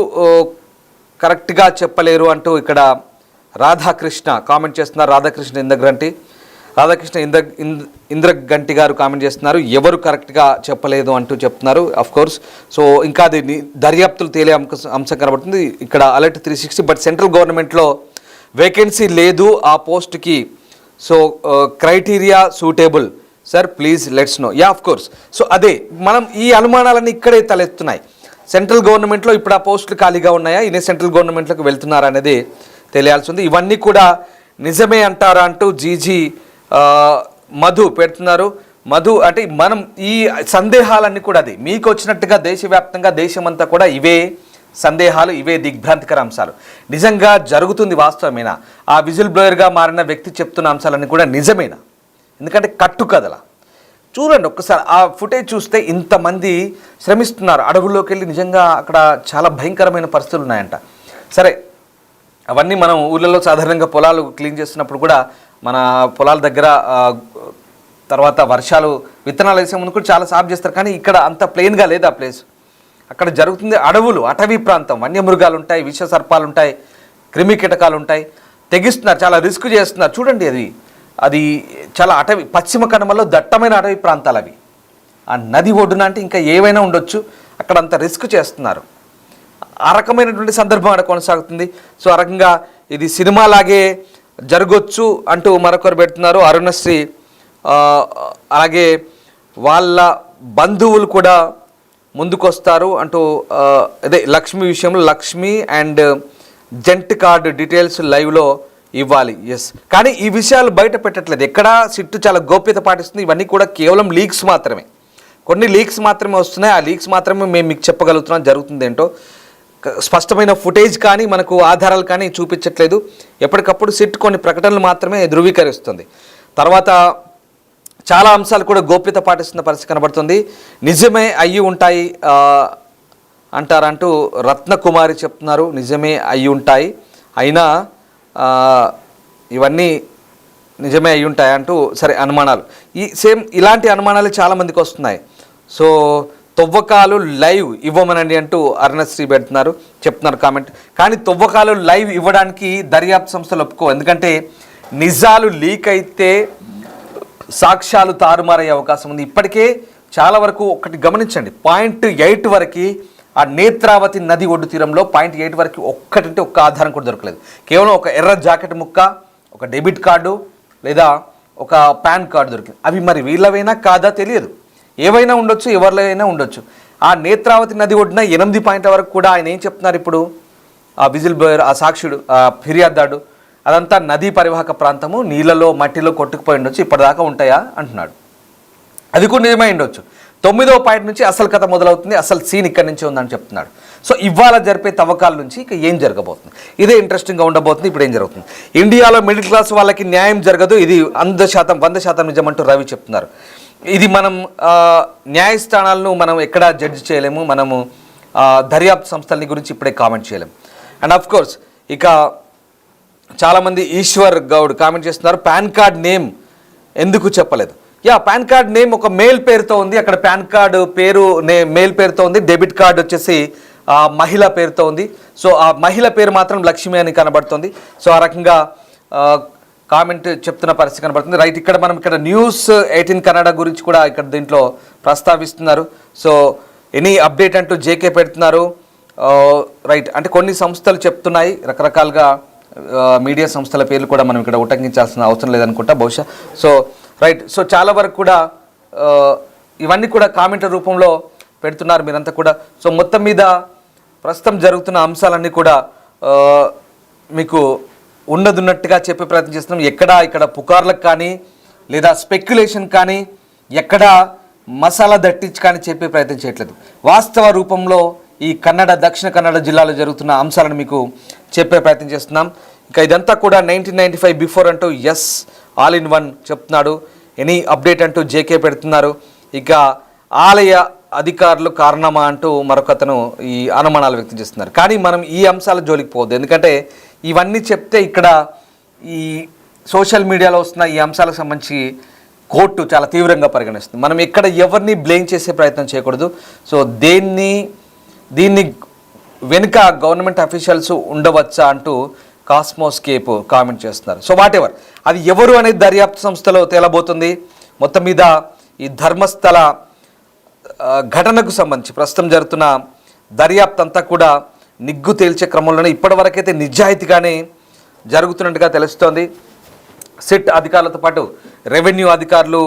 కరెక్ట్గా చెప్పలేరు అంటూ ఇక్కడ రాధాకృష్ణ కామెంట్ చేస్తున్నారు. రాధాకృష్ణ ఇంద్రగంటి గారు కామెంట్ చేస్తున్నారు, ఎవరు కరెక్ట్గా చెప్పలేదు అంటూ చెప్తున్నారు. అఫ్కోర్స్ సో ఇంకా అది దర్యాప్తులు తేలే అంశం కనబడుతుంది. ఇక్కడ అలర్ట్ 360, బట్ సెంట్రల్ గవర్నమెంట్లో వేకెన్సీ లేదు ఆ పోస్ట్కి, so criteria suitable sir, please let's know. Yeah of course. So అదే మనం ఈ అనుమానాలన్నీ ఇక్కడే తలెత్తున్నాయి. సెంట్రల్ గవర్నమెంట్లో ఇప్పుడు ఆ పోస్టులు ఖాళీగా ఉన్నాయా, ఈయన సెంట్రల్ గవర్నమెంట్లోకి వెళ్తున్నారా అనేది తెలియాల్సి ఉంది. ఇవన్నీ కూడా నిజమే అంటారా అంటూ జీజీ మధు పెడుతున్నారు. మధు అంటే మనం ఈ సందేహాలన్నీ కూడా అది మీకు వచ్చినట్టుగా దేశవ్యాప్తంగా దేశమంతా కూడా ఇవే సందేహాలు, ఇవే దిగ్భ్రాంతికర అంశాలు. నిజంగా జరుగుతుంది వాస్తవమేనా, ఆ విజిల్ బ్లోయర్గా మారిన వ్యక్తి చెప్తున్న అంశాలన్నీ కూడా నిజమేనా? ఎందుకంటే కట్టుకథల చూడండి ఒక్కసారి ఆ ఫుటేజ్ చూస్తే ఇంతమంది శ్రమిస్తున్నారు అడవుల్లోకి వెళ్ళి, నిజంగా అక్కడ చాలా భయంకరమైన పరిస్థితులు ఉన్నాయంట. సరే అవన్నీ మనం ఊళ్ళలో సాధారణంగా పొలాలు క్లీన్ చేస్తున్నప్పుడు కూడా మన పొలాల దగ్గర తర్వాత వర్షాలు విత్తనాలు వేసే ముందు కూడా చాలా సాఫ్ చేస్తారు, కానీ ఇక్కడ అంత ప్లెయిన్గా లేదు ఆ ప్లేస్. అక్కడ జరుగుతుంది అడవులు, అటవీ ప్రాంతం, వన్యమృగాలు ఉంటాయి, విష సర్పాలు ఉంటాయి, క్రిమి కీటకాలు ఉంటాయి, తెగిస్తున్నారు, చాలా రిస్క్ చేస్తున్నారు. చూడండి అది చాలా అటవీ, పశ్చిమ కనుమల్లో దట్టమైన అటవీ ప్రాంతాలు అవి. ఆ నది ఒడ్డున అంటే ఇంకా ఏవైనా ఉండొచ్చు, అక్కడ అంత రిస్క్ చేస్తున్నారు. ఆ రకమైనటువంటి సందర్భం అక్కడ కొనసాగుతుంది. సో ఆ రకంగా ఇది సినిమాలాగే జరగొచ్చు అంటూ మరొకరు పెడుతున్నారు. అరుణశ్రీ అలాగే వాళ్ళ బంధువులు కూడా ముందుకొస్తారు అంటూ అదే లక్ష్మి విషయంలో Lakshmi and gent card details లైవ్లో ఇవ్వాలి. ఎస్, కానీ ఈ విషయాలు బయట పెట్టట్లేదు. ఎక్కడా సిట్టు చాలా గోప్యత పాటిస్తుంది. ఇవన్నీ కూడా కేవలం లీక్స్ మాత్రమే, కొన్ని లీక్స్ మాత్రమే వస్తున్నాయి. ఆ లీక్స్ మాత్రమే మేము మీకు చెప్పగలుగుతున్నాం జరుగుతుంది ఏంటో. స్పష్టమైన ఫుటేజ్ కానీ మనకు ఆధారాలు కానీ చూపించట్లేదు. ఎప్పటికప్పుడు సిట్ కొన్ని ప్రకటనలు మాత్రమే ధృవీకరిస్తుంది. తర్వాత చాలా అంశాలు కూడా గోప్యత పాటిస్తున్న పరిస్థితి కనబడుతుంది. నిజమే అయ్యి ఉంటాయి అంటారంటూ రత్నకుమారి చెప్తున్నారు. నిజమే అయ్యి ఉంటాయి, అయినా ఇవన్నీ నిజమే అయ్యి ఉంటాయి అంటూ సరే అనుమానాలు, ఇలాంటి అనుమానాలు చాలామందికి వస్తున్నాయి. సో తవ్వకాలు లైవ్ ఇవ్వమనండి అంటూ అరుణశ్రీ చెప్తున్నారు కామెంట్. కానీ తవ్వకాలు లైవ్ ఇవ్వడానికి దర్యాప్తు సంస్థలు ఒప్పుకో, ఎందుకంటే నిజాలు లీక్ అయితే సాక్ష్యాలు తారుమారయ్యే అవకాశం ఉంది. ఇప్పటికే చాలా వరకు ఒకటి గమనించండి, 0.8 వరకు ఆ నేత్రావతి నది ఒడ్డు తీరంలో 0.8 వరకు ఒక్కటంటే ఒక్క ఆధారం కూడా దొరకలేదు. కేవలం ఒక ఎర్ర జాకెట్ ముక్క, ఒక డెబిట్ కార్డు లేదా ఒక పాన్ కార్డు దొరికింది. అవి మరి వీళ్ళవైనా కాదా తెలియదు, ఏవైనా ఉండొచ్చు, ఎవరిలో ఉండొచ్చు. ఆ నేత్రావతి నది ఒడ్డున 8 పాయింట్ల వరకు కూడా ఆయన ఏం చెప్తున్నారు ఇప్పుడు, ఆ విజిల్ బ్లోయర్, ఆ సాక్షుడు, ఆ ఫిర్యాదుదారుడు, అదంతా నదీ పరివాహక ప్రాంతము, నీళ్ళలో మట్టిలో కొట్టుకుపోయి ఉండొచ్చు, ఇప్పటిదాకా ఉంటాయా అంటున్నాడు. అది కూడా నిజమై ఉండొచ్చు. 9వ పాయింట్ నుంచి అసలు కథ మొదలవుతుంది, అసలు సీన్ ఇక్కడి నుంచే ఉందని చెప్తున్నాడు. సో ఇవాళ జరిపే తవ్వకాల నుంచి ఇక ఏం జరగబోతుంది, ఇదే ఇంట్రెస్టింగ్గా ఉండబోతుంది. ఇప్పుడు ఏం జరుగుతుంది, ఇండియాలో మిడిల్ క్లాస్ వాళ్ళకి న్యాయం జరగదు, ఇది 100% నిజమంటూ రవి చెప్తున్నారు. ఇది మనం న్యాయస్థానాలను మనం ఎక్కడా జడ్జి చేయలేము, మనము దర్యాప్తు సంస్థలని గురించి ఇప్పుడే కామెంట్ చేయలేము. అండ్ ఆఫ్ కోర్స్ ఇక చాలామంది ఈశ్వర్ గౌడ్ కామెంట్ చేస్తున్నారు, పాన్ కార్డ్ నేమ్ ఎందుకు చెప్పలేదు. పాన్ కార్డ్ నేమ్ ఒక మేల్ పేరుతో ఉంది, అక్కడ పాన్ కార్డు పేరు మేల్ పేరుతో ఉంది, డెబిట్ కార్డు వచ్చేసి మహిళ పేరుతో ఉంది. సో ఆ మహిళ పేరు మాత్రం లక్ష్మి అని కనబడుతుంది. సో ఆ రకంగా కామెంట్ చెప్తున్న పరిస్థితి కనబడుతుంది. రైట్, ఇక్కడ న్యూస్ 18 కన్నడ గురించి కూడా ఇక్కడ దీంట్లో ప్రస్తావిస్తున్నారు. సో ఎనీ అప్డేట్ అంటూ జేకే పెడుతున్నారు. రైట్, అంటే కొన్ని సంస్థలు చెప్తున్నాయి రకరకాలుగా, మీడియా సంస్థల పేర్లు కూడా మనం ఇక్కడ ఉటంకించాల్సిన అవసరం లేదనుకుంటా బహుశా. సో రైట్, సో చాలా వరకు కూడా ఇవన్నీ కూడా కామెంట్ల రూపంలో పెడుతున్నారు మీరంతా కూడా. సో మొత్తం మీద ప్రస్తుతం జరుగుతున్న అంశాలన్నీ కూడా మీకు ఉన్నట్టుగా చెప్పే ప్రయత్నం చేస్తున్నాం. ఇక్కడ పుకార్లకు కానీ లేదా స్పెక్యులేషన్ కానీ ఎక్కడ మసాలా దట్టించి కానీ చెప్పే ప్రయత్నం చేయట్లేదు. వాస్తవ రూపంలో ఈ దక్షిణ కన్నడ జిల్లాలో జరుగుతున్న అంశాలను మీకు చెప్పే ప్రయత్నం చేస్తున్నాం. ఇక ఇదంతా కూడా 1995 బిఫోర్ అంటూ ఎస్ ఆల్ ఇన్ వన్ చెప్తున్నాడు. ఎనీ అప్డేట్ అంటూ జేకే పెడుతున్నారు. ఇక ఆలయ అధికారులు కారణమా అంటూ మరొకతను ఈ అనుమానాలు వ్యక్తం చేస్తున్నారు. కానీ మనం ఈ అంశాల జోలికి పోవద్దు. ఎందుకంటే ఇవన్నీ చెప్తే ఇక్కడ ఈ సోషల్ మీడియాలో వస్తున్న ఈ అంశాలకు సంబంధించి కోర్టు చాలా తీవ్రంగా పరిగణిస్తుంది. మనం ఇక్కడ ఎవరిని బ్లేమ్ చేసే ప్రయత్నం చేయకూడదు. సో దీన్ని వెనుక గవర్నమెంట్ అఫీషియల్స్ ఉండవచ్చా అంటూ కాస్మోస్కేప్ కామెంట్ చేస్తున్నారు. సో వాట్ ఎవర్, అది ఎవరు అనేది దర్యాప్తు సంస్థలో తేలబోతుంది. మొత్తం మీద ఈ ధర్మస్థల ఘటనకు సంబంధించి ప్రస్తుతం జరుగుతున్న దర్యాప్తు అంతా కూడా నిగ్గు తేల్చే క్రమంలోనే ఇప్పటివరకైతే నిజాయితీగానే జరుగుతున్నట్టుగా తెలుస్తోంది. సిట్ అధికారులతో పాటు రెవెన్యూ అధికారులు,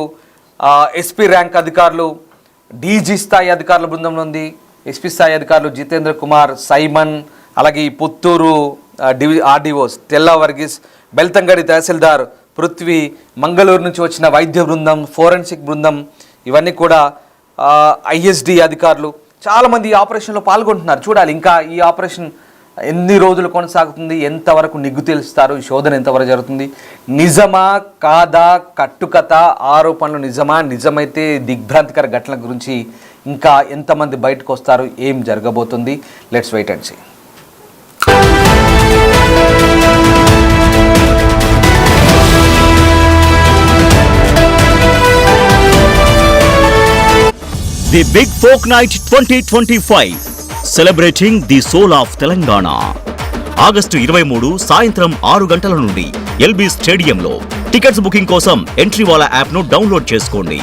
ఎస్పీ ర్యాంక్ అధికారులు, డీజీ స్థాయి అధికారుల బృందంలో ఉంది. ఎస్పీ స్థాయి అధికారులు జితేంద్ర కుమార్, సైమన్, అలాగే ఈ పుత్తూరు ఆర్డీఓస్ తెల్లా వర్గీస్, బెల్తంగడి తహసీల్దార్ పృథ్వీ, మంగళూరు నుంచి వచ్చిన వైద్య బృందం, ఫోరెన్సిక్ బృందం, ఇవన్నీ కూడా ఐఎస్డి అధికారులు చాలామంది ఈ ఆపరేషన్లో పాల్గొంటున్నారు. చూడాలి ఇంకా ఈ ఆపరేషన్ ఎన్ని రోజులు కొనసాగుతుంది, ఎంతవరకు నిగ్గు తెలుస్తారు, ఈ శోధన ఎంతవరకు జరుగుతుంది, నిజమా కాదా, కట్టుకథ, ఆరోపణలు నిజమా, నిజమైతే దిగ్భ్రాంతికర ఘటనల గురించి ఇంకా ఎంతమంది బయటకు వస్తారు, ఏం జరగబోతుంది, let's wait and see. The Big Folk Night 2025 celebrating the soul of Telangana. August 23 సాయంత్రం 6 గంటల నుండి ఎల్బీ స్టేడియంలో. టికెట్స్ బుకింగ్ కోసం ఎంట్రీ వాలా యాప్ను డౌన్లోడ్ చేసుకోండి.